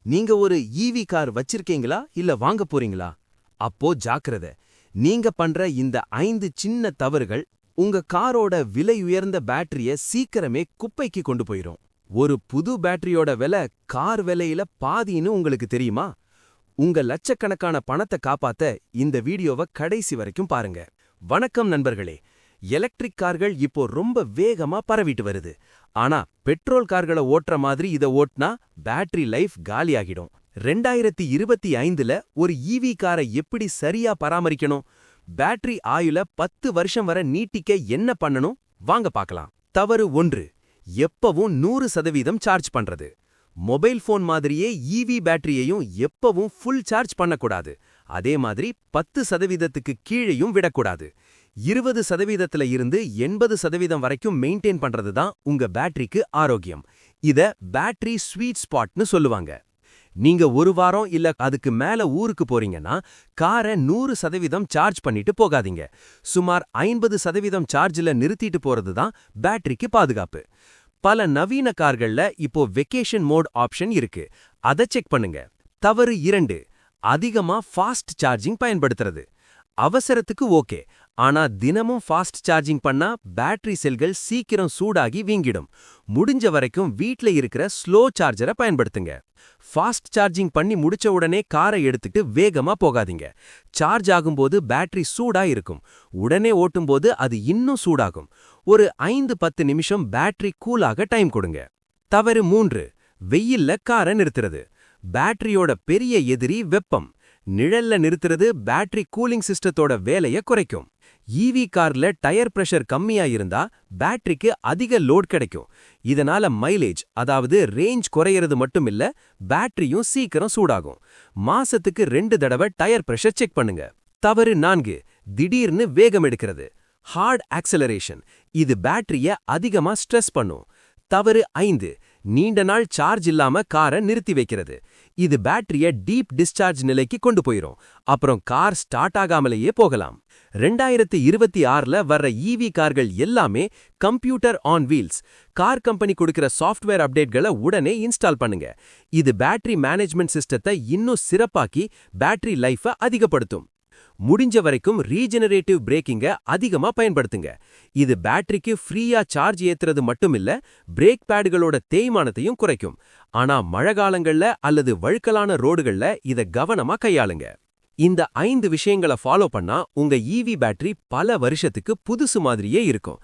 நீங்க ஒரு EV car வச்சிருக்கீங்களா இல்ல வாங்க போறீங்களா? அப்போ ஜாக்கிரதை. நீங்க பண்ற இந்த 5 சின்ன தவறுகள் உங்க காரோட விலை உயர்ந்த பேட்டரிய சீக்கிரமே குப்பைக்கு கொண்டு போயிரும். ஒரு புது பேட்டரியோட விலை கார் விலையில பாதின்னு உங்களுக்கு தெரியுமா? உங்க லட்சக்கணக்கான பணத்தை காப்பாத்த இந்த வீடியோவை கடைசி வரைக்கும் பாருங்க. வணக்கம் நண்பர்களே. எலக்ட்ரிக் கார்கள் இப்போ ரொம்ப வேகமா பரவிட்டு வருது. ஆனா பெட்ரோல் கார்களை ஓட்டுற மாதிரி இத ஓட்டுனா பேட்டரி லைஃப் காலியாகிடும். 2025ல ஒரு ஈவி காரை எப்படி சரியா பராமரிக்கணும்? பேட்டரி ஆயுள 10 வருஷம் வரை நீட்டிக்க என்ன பண்ணணும்? வாங்க பார்க்கலாம். தவறு 1. எப்பவும் 100% சார்ஜ் பண்றது. மொபைல் போன் மாதிரியே ஈவி பேட்டரியையும் எப்பவும் ஃபுல் சார்ஜ் பண்ணக்கூடாது. அதே மாதிரி 10%க்கு கீழேயும் விடக்கூடாது. 20%ல இருந்து 80% வரைக்கும் மெயின்டைன் பண்றது தான் உங்க பேட்டரிக்கு ஆரோக்கியம். இத பேட்டரி ஸ்வீட் ஸ்பாட்னு சொல்லுவாங்க. நீங்க ஒரு வாரம் இல்ல அதுக்கு மேல ஊருக்கு போறீங்கன்னா காரை 100% சார்ஜ் பண்ணிட்டு போகாதீங்க. சுமார் 50% சார்ஜ்ல நிறுத்திட்டு போறது தான் பேட்டரிக்கு பாதுகாப்பு. பல நவீன கார்கள்ல இப்போ வெக்கேஷன் மோட் ஆப்ஷன் இருக்கு. அத செக் பண்ணுங்க. தவறு 2. அதிகமா ஃபாஸ்ட் சார்ஜிங் பயன்படுத்துறது. அவசரத்துக்கு ஓகே, ஆனா தினமும் ஃபாஸ்ட் சார்ஜிங் பண்ணா பேட்டரி செல்கள் சீக்கிரம் சூடாகி வீங்கிடும். முடிஞ்ச வரைக்கும் வீட்ல இருக்கிற ஸ்லோ சார்ஜரை பயன்படுத்துங்க. ஃபாஸ்ட் சார்ஜிங் பண்ணி முடிச்ச உடனே காரை எடுத்துட்டு வேகமா போகாதீங்க. சார்ஜ் ஆகும்போது பேட்டரி சூடா இருக்கும். உடனே ஓட்டும்போது அது இன்னும் சூடாகும். ஒரு 5-10 நிமிஷம் பேட்டரி கூலாக டைம் கொடுங்க. தவறு 3. வெயில்ல காரை நிறுத்துறது. பேட்டரியோட பெரிய எதிரி வெப்பம். நிழல்ல நிறுத்துறது பேட்டரி கூலிங் சிஸ்டத்தோட வேலையை குறைக்கும். ஈவி கார்ல டயர் பிரஷர் கம்மியா இருந்தா பேட்டரிக்கு அதிக லோட் கிடைக்கும். இதனால மைலேஜ், அதாவது ரேஞ்ச் குறையிறது மட்டும் இல்ல, பேட்டரியும் சீக்கிரம் சூடாகும். மாசத்துக்கு 2 தடவை டயர் பிரஷர் செக் பண்ணுங்க. தவறு 4. திடீர்னு வேகம் எடுக்கிறது. Hard acceleration. இது பேட்டரிய அதிகமா ஸ்ட்ரெஸ் பண்ணும். தவறு 5. நீண்ட நாள் சார்ஜ் இல்லாம காரை நிறுத்தி வைக்கிறது. இது பேட்டரிய டீப் டிஸ்சார்ஜ் நிலைக்கு கொண்டு போயிரும். அப்புறம் கார் ஸ்டார்ட் ஆகாமலேயே போகலாம். 2026ல வர்ற ஈவி கார்கள் எல்லாமே computer on wheels. Car company கொடுக்கிற சாஃப்ட்வேர் அப்டேட்களை உடனே இன்ஸ்டால் பண்ணுங்க. இது பேட்டரி மேனேஜ்மெண்ட் சிஸ்டத்தை இன்னும் சிறப்பாக்கி பேட்டரி லைஃபை அதிகப்படுத்தும். முடிஞ்ச வரைக்கும் ரீஜெனரேட்டிவ் பிரேக்கிங்க அதிகமா பயன்படுத்துங்க. இது பேட்டரிக்கு ஃப்ரீயா சார்ஜ் ஏத்துறது மட்டும் இல்ல, பிரேக் பேடுகளோட தேய்மானத்தையும் குறைக்கும். ஆனா மழைக்காலங்கள்ல அல்லது வழுக்கலான ரோடுகள்ல இத கவனமா கையாளுங்க. இந்த 5 விஷயங்களை ஃபாலோ பண்ணா உங்க ஈவி பேட்டரி பல வருஷத்துக்கு புதுசு மாதிரியே இருக்கும்.